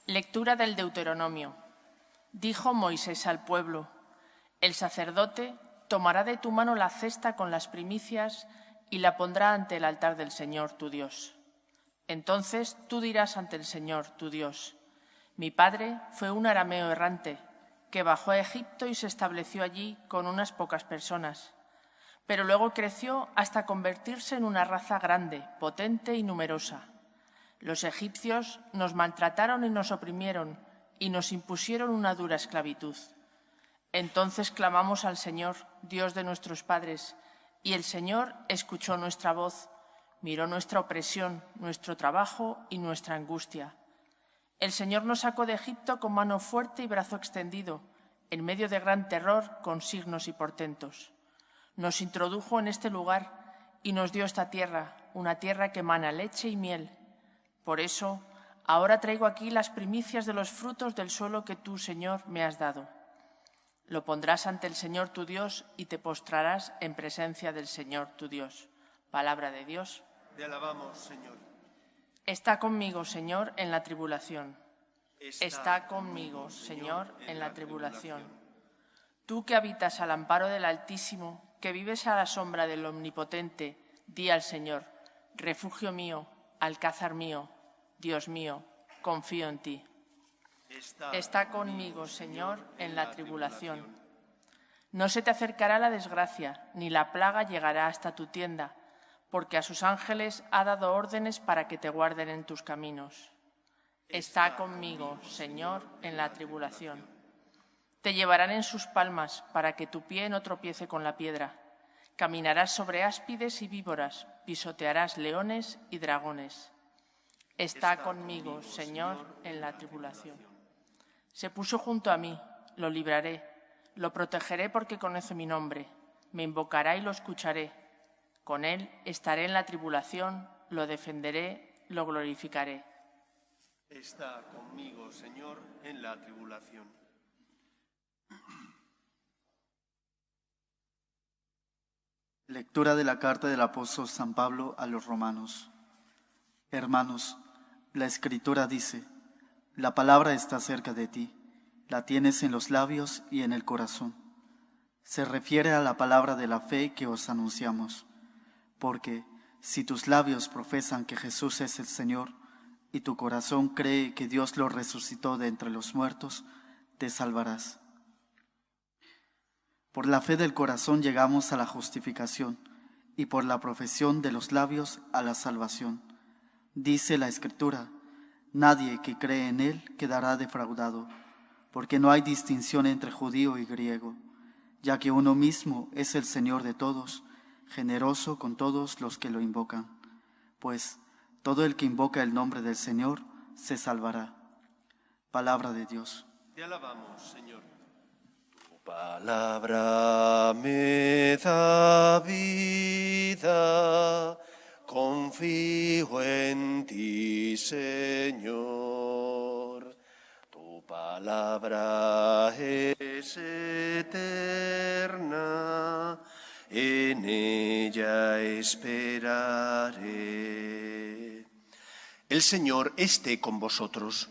Lectura del Deuteronomio. Dijo Moisés al pueblo: el sacerdote tomará de tu mano la cesta con las primicias y la pondrá ante el altar del Señor tu Dios. Entonces tú dirás ante el Señor tu Dios: mi padre fue un arameo errante que bajó a Egipto y se estableció allí con unas pocas personas, pero luego creció hasta convertirse en una raza grande, potente y numerosa. Los egipcios nos maltrataron y nos oprimieron y nos impusieron una dura esclavitud. Entonces clamamos al Señor, Dios de nuestros padres, y el Señor escuchó nuestra voz, miró nuestra opresión, nuestro trabajo y nuestra angustia. El Señor nos sacó de Egipto con mano fuerte y brazo extendido, en medio de gran terror, con signos y portentos. Nos introdujo en este lugar y nos dio esta tierra, una tierra que emana leche y miel. Por eso, ahora traigo aquí las primicias de los frutos del suelo que tú, Señor, me has dado. Lo pondrás ante el Señor tu Dios y te postrarás en presencia del Señor tu Dios. Palabra de Dios. Te alabamos, Señor. Está conmigo, Señor, en la tribulación. Está conmigo, Señor, en la tribulación. Tú que habitas al amparo del Altísimo, que vives a la sombra del Omnipotente, di al Señor: refugio mío, alcázar mío, Dios mío, confío en ti. Está conmigo, Señor, en la tribulación. No se te acercará la desgracia, ni la plaga llegará hasta tu tienda, porque a sus ángeles ha dado órdenes para que te guarden en tus caminos. Está conmigo, Señor, en la tribulación. Te llevarán en sus palmas para que tu pie no tropiece con la piedra. Caminarás sobre áspides y víboras, pisotearás leones y dragones. Está conmigo, Señor, en la tribulación. Se puso junto a mí, lo libraré, lo protegeré porque conoce mi nombre. Me invocará y lo escucharé. Con él estaré en la tribulación, lo defenderé, lo glorificaré. Está conmigo, Señor, en la tribulación. Lectura de la carta del apóstol San Pablo a los romanos. Hermanos, la Escritura dice: la palabra está cerca de ti, la tienes en los labios y en el corazón. Se refiere a la palabra de la fe que os anunciamos, porque si tus labios profesan que Jesús es el Señor y tu corazón cree que Dios lo resucitó de entre los muertos, te salvarás. Por la fe del corazón llegamos a la justificación y por la profesión de los labios a la salvación. Dice la Escritura: nadie que cree en Él quedará defraudado, porque no hay distinción entre judío y griego, ya que uno mismo es el Señor de todos, generoso con todos los que lo invocan. Pues todo el que invoca el nombre del Señor se salvará. Palabra de Dios. Te alabamos, Señor. Tu palabra me da vida, confío en ti, Señor. Tu palabra es eterna, en ella esperaré. El Señor esté con vosotros.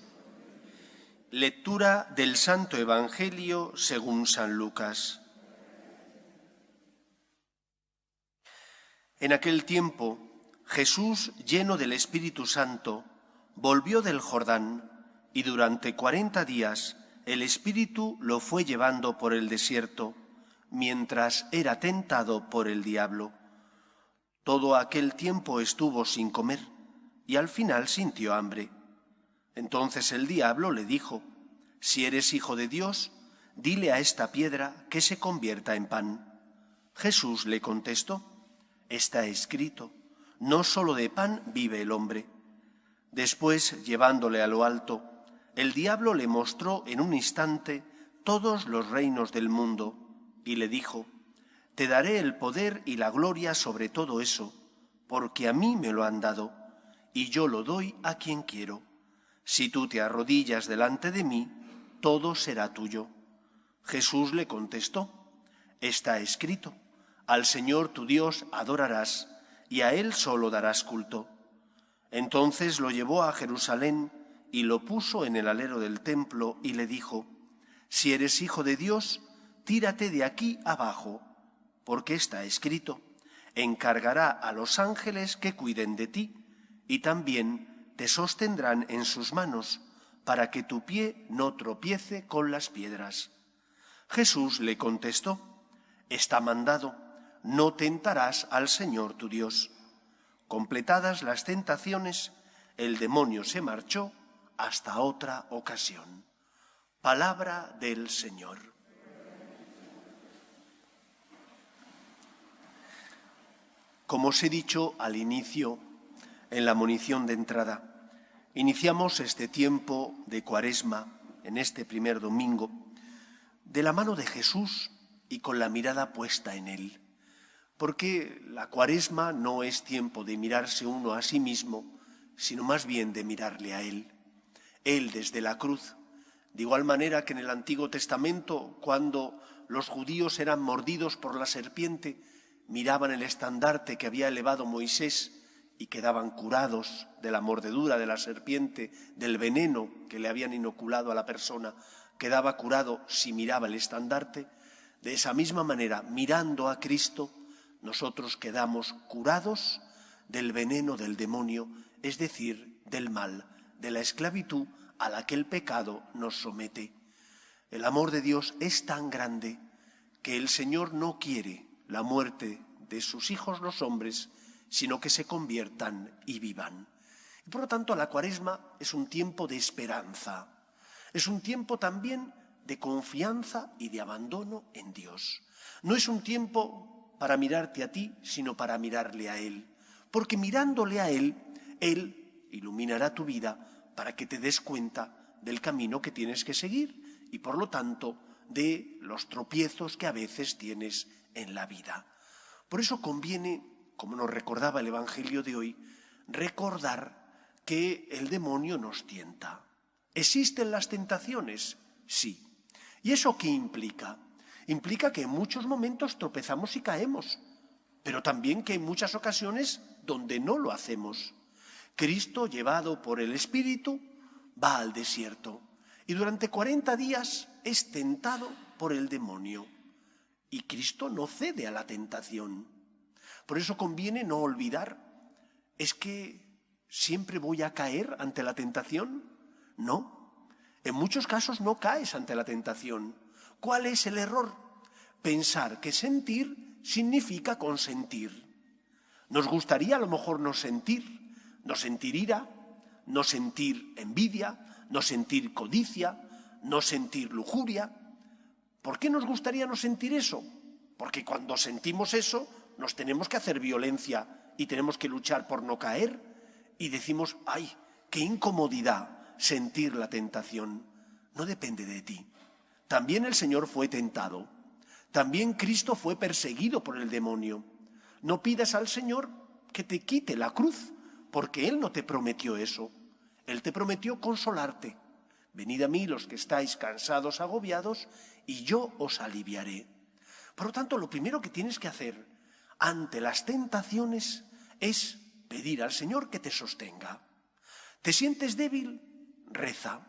Lectura del Santo Evangelio según San Lucas. En aquel tiempo, Jesús, lleno del Espíritu Santo, volvió del Jordán, y durante 40 días el Espíritu lo fue llevando por el desierto, mientras era tentado por el diablo. Todo aquel tiempo estuvo sin comer, y al final sintió hambre. Entonces el diablo le dijo: si eres hijo de Dios, dile a esta piedra que se convierta en pan. Jesús le contestó: está escrito, no solo de pan vive el hombre. Después, llevándole a lo alto, el diablo le mostró en un instante todos los reinos del mundo, y le dijo: te daré el poder y la gloria sobre todo eso, porque a mí me lo han dado, y yo lo doy a quien quiero. Si tú te arrodillas delante de mí, todo será tuyo. Jesús le contestó: está escrito, al Señor tu Dios adorarás, y a Él solo darás culto. Entonces lo llevó a Jerusalén y lo puso en el alero del templo y le dijo: «Si eres hijo de Dios, tírate de aquí abajo, porque está escrito: encargará a los ángeles que cuiden de ti, y también te sostendrán en sus manos, para que tu pie no tropiece con las piedras». Jesús le contestó: «Está mandado: no tentarás al Señor tu Dios». Completadas las tentaciones, el demonio se marchó hasta otra ocasión. Palabra del Señor. Como os he dicho al inicio, en la monición de entrada, iniciamos este tiempo de Cuaresma, en este primer domingo, de la mano de Jesús y con la mirada puesta en Él. Porque la Cuaresma no es tiempo de mirarse uno a sí mismo, sino más bien de mirarle a Él. Él desde la cruz. De igual manera que en el Antiguo Testamento, cuando los judíos eran mordidos por la serpiente, miraban el estandarte que había elevado Moisés y quedaban curados de la mordedura de la serpiente, del veneno que le habían inoculado a la persona, quedaba curado si miraba el estandarte. De esa misma manera, mirando a Cristo, nosotros quedamos curados del veneno del demonio, es decir, del mal, de la esclavitud a la que el pecado nos somete. El amor de Dios es tan grande que el Señor no quiere la muerte de sus hijos los hombres, sino que se conviertan y vivan. Y por lo tanto, la Cuaresma es un tiempo de esperanza, es un tiempo también de confianza y de abandono en Dios. No es un tiempo para mirarte a ti, sino para mirarle a Él. Porque mirándole a Él, Él iluminará tu vida para que te des cuenta del camino que tienes que seguir y, por lo tanto, de los tropiezos que a veces tienes en la vida. Por eso conviene, como nos recordaba el Evangelio de hoy, recordar que el demonio nos tienta. ¿Existen las tentaciones? Sí. ¿Y eso qué implica? Implica que en muchos momentos tropezamos y caemos, pero también que hay muchas ocasiones donde no lo hacemos. Cristo, llevado por el Espíritu, va al desierto y durante 40 días es tentado por el demonio. Y Cristo no cede a la tentación. Por eso conviene no olvidar, ¿es que siempre voy a caer ante la tentación? No, en muchos casos no caes ante la tentación. ¿Cuál es el error? Pensar que sentir significa consentir. Nos gustaría a lo mejor no sentir ira, no sentir envidia, no sentir codicia, no sentir lujuria. ¿Por qué nos gustaría no sentir eso? Porque cuando sentimos eso nos tenemos que hacer violencia y tenemos que luchar por no caer y decimos, ¡ay, qué incomodidad sentir la tentación! No depende de ti. También el Señor fue tentado. También Cristo fue perseguido por el demonio. No pidas al Señor que te quite la cruz, porque Él no te prometió eso. Él te prometió consolarte. Venid a mí los que estáis cansados, agobiados, y yo os aliviaré. Por lo tanto, lo primero que tienes que hacer ante las tentaciones es pedir al Señor que te sostenga. ¿Te sientes débil? Reza.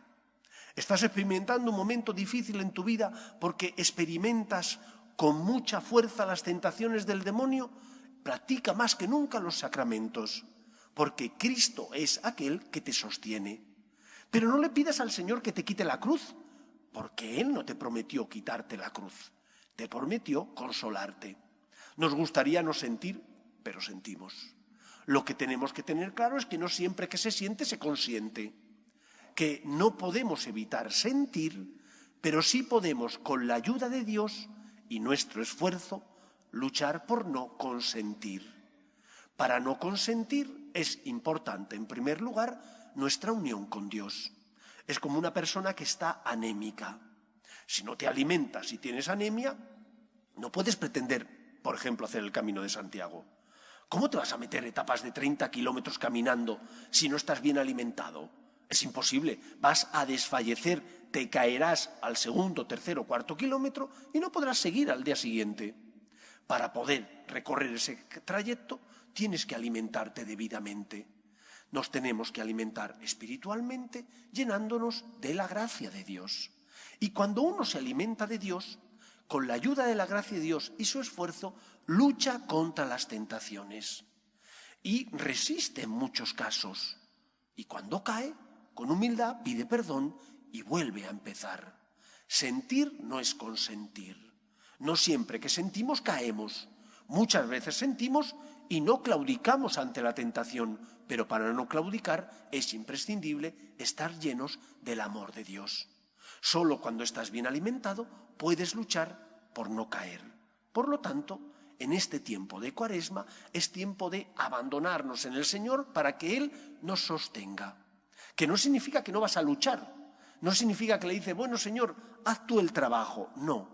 ¿Estás experimentando un momento difícil en tu vida porque experimentas con mucha fuerza las tentaciones del demonio? Practica más que nunca los sacramentos, porque Cristo es aquel que te sostiene. Pero no le pidas al Señor que te quite la cruz, porque Él no te prometió quitarte la cruz, te prometió consolarte. Nos gustaría no sentir, pero sentimos. Lo que tenemos que tener claro es que no siempre que se siente se consiente, que no podemos evitar sentir, pero sí podemos, con la ayuda de Dios y nuestro esfuerzo, luchar por no consentir. Para no consentir es importante, en primer lugar, nuestra unión con Dios. Es como una persona que está anémica. Si no te alimentas y tienes anemia, no puedes pretender, por ejemplo, hacer el Camino de Santiago. ¿Cómo te vas a meter etapas de 30 kilómetros caminando si no estás bien alimentado? Es imposible, vas a desfallecer, te caerás al segundo, tercero, cuarto kilómetro y no podrás seguir al día siguiente. Para poder recorrer ese trayecto tienes que alimentarte debidamente. Nos tenemos que alimentar espiritualmente llenándonos de la gracia de Dios. Y cuando uno se alimenta de Dios, con la ayuda de la gracia de Dios y su esfuerzo, lucha contra las tentaciones y resiste en muchos casos. Y cuando cae, con humildad pide perdón y vuelve a empezar. Sentir no es consentir. No siempre que sentimos caemos. Muchas veces sentimos y no claudicamos ante la tentación, pero para no claudicar es imprescindible estar llenos del amor de Dios. Solo cuando estás bien alimentado puedes luchar por no caer. Por lo tanto, en este tiempo de Cuaresma es tiempo de abandonarnos en el Señor para que Él nos sostenga. Que no significa que no vas a luchar. No significa que le dices, bueno, Señor, haz tú el trabajo. No.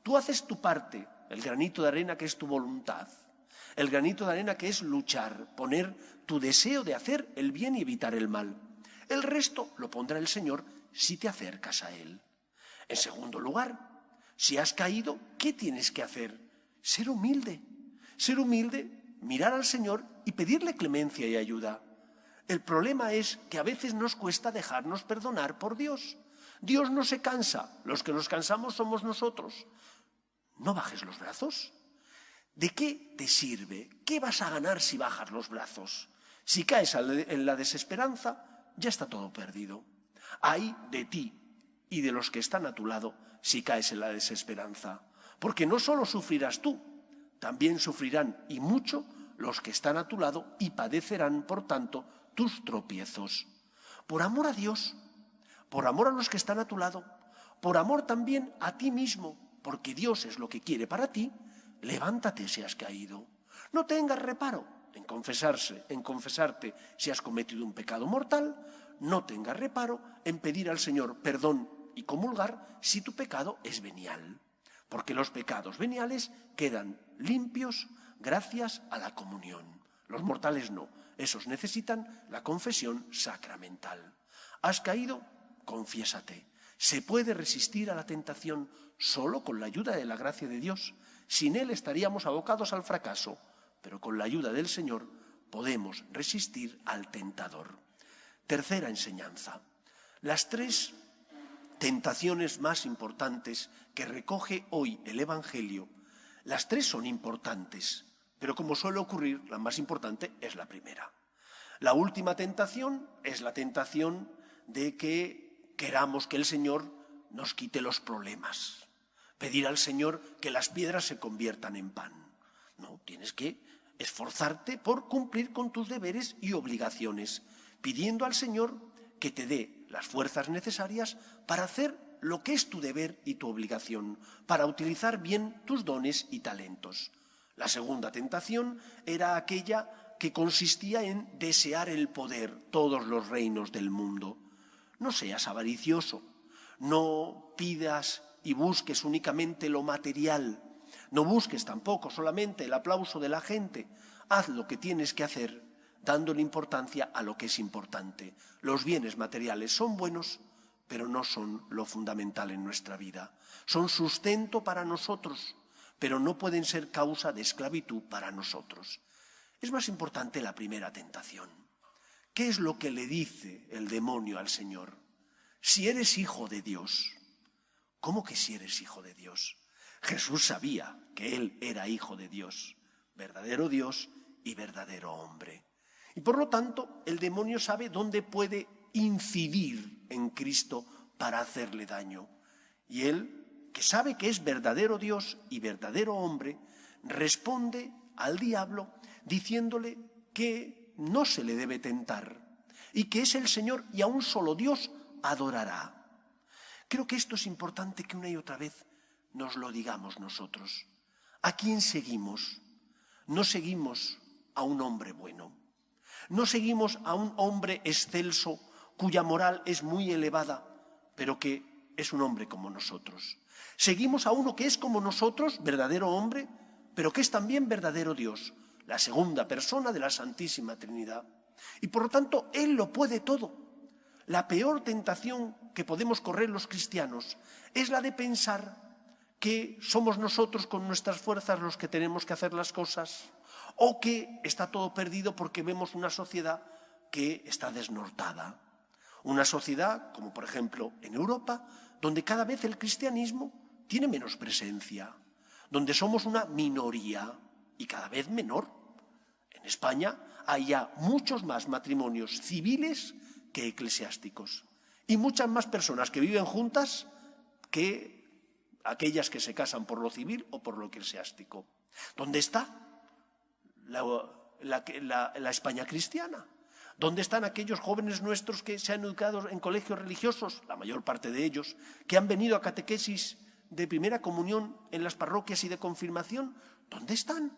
Tú haces tu parte, el granito de arena que es tu voluntad. El granito de arena que es luchar, poner tu deseo de hacer el bien y evitar el mal. El resto lo pondrá el Señor si te acercas a Él. En segundo lugar, si has caído, ¿qué tienes que hacer? Ser humilde. Ser humilde, mirar al Señor y pedirle clemencia y ayuda. El problema es que a veces nos cuesta dejarnos perdonar por Dios. Dios no se cansa, los que nos cansamos somos nosotros. No bajes los brazos. ¿De qué te sirve? ¿Qué vas a ganar si bajas los brazos? Si caes en la desesperanza, ya está todo perdido. Ay de ti y de los que están a tu lado si caes en la desesperanza. Porque no solo sufrirás tú, también sufrirán y mucho los que están a tu lado y padecerán, por tanto, tus tropiezos. Por amor a Dios, por amor a los que están a tu lado, por amor también a ti mismo, porque Dios es lo que quiere para ti, levántate si has caído. No tengas reparo en confesarte si has cometido un pecado mortal, no tengas reparo en pedir al Señor perdón y comulgar si tu pecado es venial, porque los pecados veniales quedan limpios gracias a la comunión. Los mortales no, esos necesitan la confesión sacramental. ¿Has caído? Confiésate. Se puede resistir a la tentación solo con la ayuda de la gracia de Dios. Sin Él estaríamos abocados al fracaso, pero con la ayuda del Señor podemos resistir al tentador. Tercera enseñanza. Las tres tentaciones más importantes que recoge hoy el Evangelio, las tres son importantes, pero como suele ocurrir, la más importante es la primera. La última tentación es la tentación de que queramos que el Señor nos quite los problemas. Pedir al Señor que las piedras se conviertan en pan. No, tienes que esforzarte por cumplir con tus deberes y obligaciones, pidiendo al Señor que te dé las fuerzas necesarias para hacer lo que es tu deber y tu obligación, para utilizar bien tus dones y talentos. La segunda tentación era aquella que consistía en desear el poder, todos los reinos del mundo. No seas avaricioso, no pidas y busques únicamente lo material, no busques tampoco solamente el aplauso de la gente, haz lo que tienes que hacer, dándole importancia a lo que es importante. Los bienes materiales son buenos, pero no son lo fundamental en nuestra vida. Son sustento para nosotros, pero no pueden ser causa de esclavitud para nosotros. Es más importante la primera tentación. ¿Qué es lo que le dice el demonio al Señor? Si eres hijo de Dios. ¿Cómo que si eres hijo de Dios? Jesús sabía que Él era hijo de Dios, verdadero Dios y verdadero hombre. Y por lo tanto, el demonio sabe dónde puede incidir en Cristo para hacerle daño. Y Él, que sabe que es verdadero Dios y verdadero hombre, responde al diablo diciéndole que no se le debe tentar y que es el Señor y a un solo Dios adorará. Creo que esto es importante que una y otra vez nos lo digamos nosotros. ¿A quién seguimos? No seguimos a un hombre bueno. No seguimos a un hombre excelso cuya moral es muy elevada, pero que es un hombre como nosotros. Seguimos a uno que es como nosotros, verdadero hombre, pero que es también verdadero Dios, la segunda persona de la Santísima Trinidad. Y por lo tanto, Él lo puede todo. La peor tentación que podemos correr los cristianos es la de pensar que somos nosotros con nuestras fuerzas los que tenemos que hacer las cosas, o que está todo perdido porque vemos una sociedad que está desnortada. Una sociedad, como por ejemplo en Europa, donde cada vez el cristianismo tiene menos presencia, donde somos una minoría y cada vez menor. En España hay ya muchos más matrimonios civiles que eclesiásticos y muchas más personas que viven juntas que aquellas que se casan por lo civil o por lo eclesiástico. ¿Dónde está la España cristiana? ¿Dónde están aquellos jóvenes nuestros que se han educado en colegios religiosos, la mayor parte de ellos, que han venido a catequesis de primera comunión en las parroquias y de confirmación? ¿Dónde están?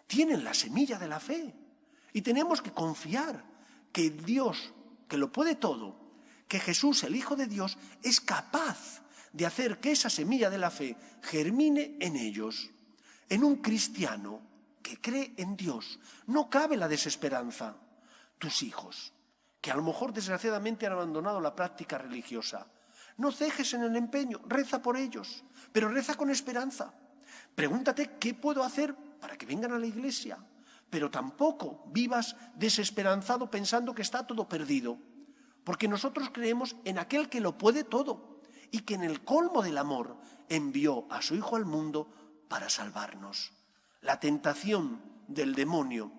Tienen la semilla de la fe y tenemos que confiar que Dios, que lo puede todo, que Jesús, el Hijo de Dios, es capaz de hacer que esa semilla de la fe germine en ellos. En un cristiano que cree en Dios no cabe la desesperanza. Tus hijos, que a lo mejor desgraciadamente han abandonado la práctica religiosa, no cejes en el empeño, reza por ellos, pero reza con esperanza. Pregúntate qué puedo hacer para que vengan a la iglesia, pero tampoco vivas desesperanzado pensando que está todo perdido, porque nosotros creemos en aquel que lo puede todo y que en el colmo del amor envió a su Hijo al mundo para salvarnos. La tentación del demonio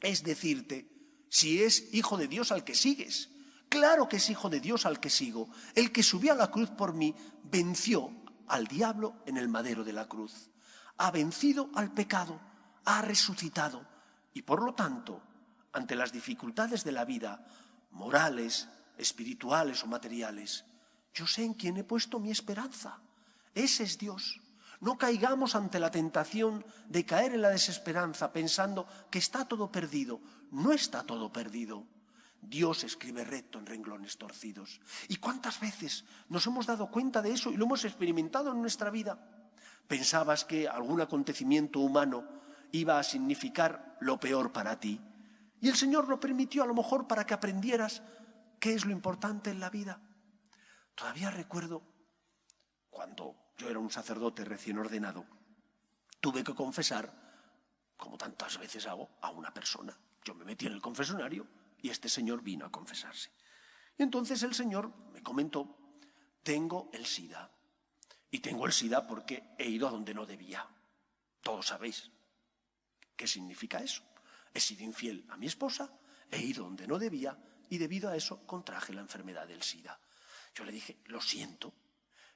es decirte, si es hijo de Dios al que sigues. Claro que es hijo de Dios al que sigo. El que subió a la cruz por mí venció al diablo en el madero de la cruz. Ha vencido al pecado, ha resucitado. Y por lo tanto, ante las dificultades de la vida, morales, espirituales o materiales, yo sé en quién he puesto mi esperanza. Ese es Dios. No caigamos ante la tentación de caer en la desesperanza pensando que está todo perdido. No está todo perdido. Dios escribe recto en renglones torcidos. ¿Y cuántas veces nos hemos dado cuenta de eso y lo hemos experimentado en nuestra vida? Pensabas que algún acontecimiento humano iba a significar lo peor para ti. Y el Señor lo permitió a lo mejor para que aprendieras qué es lo importante en la vida. Todavía recuerdo cuando yo era un sacerdote recién ordenado, tuve que confesar, como tantas veces hago, a una persona. Yo me metí en el confesionario y este señor vino a confesarse. Y entonces el Señor me comentó, tengo el SIDA. Y tengo el SIDA porque he ido a donde no debía. Todos sabéis qué significa eso. He sido infiel a mi esposa, he ido donde no debía y debido a eso contraje la enfermedad del SIDA. Yo le dije, lo siento.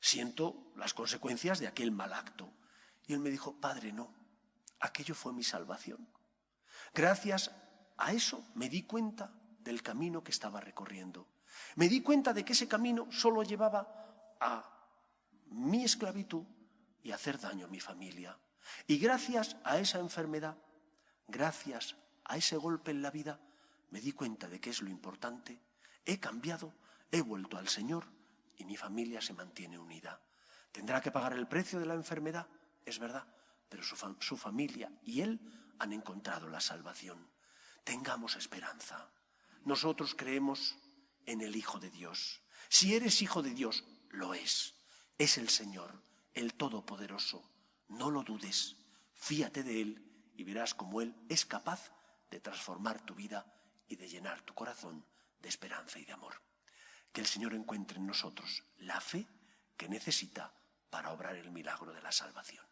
Siento las consecuencias de aquel mal acto. Y él me dijo, padre, no, aquello fue mi salvación. Gracias a eso me di cuenta del camino que estaba recorriendo. Me di cuenta de que ese camino solo llevaba a mi esclavitud y a hacer daño a mi familia. Y gracias a esa enfermedad, gracias a ese golpe en la vida, me di cuenta de que es lo importante. He cambiado, he vuelto al Señor y mi familia se mantiene unida. Tendrá que pagar el precio de la enfermedad, es verdad, pero su familia y él han encontrado la salvación. Tengamos esperanza. Nosotros creemos en el Hijo de Dios. Si eres hijo de Dios, lo es. Es el Señor, el Todopoderoso. No lo dudes, fíate de Él y verás cómo Él es capaz de transformar tu vida y de llenar tu corazón de esperanza y de amor. Que el Señor encuentre en nosotros la fe que necesita para obrar el milagro de la salvación.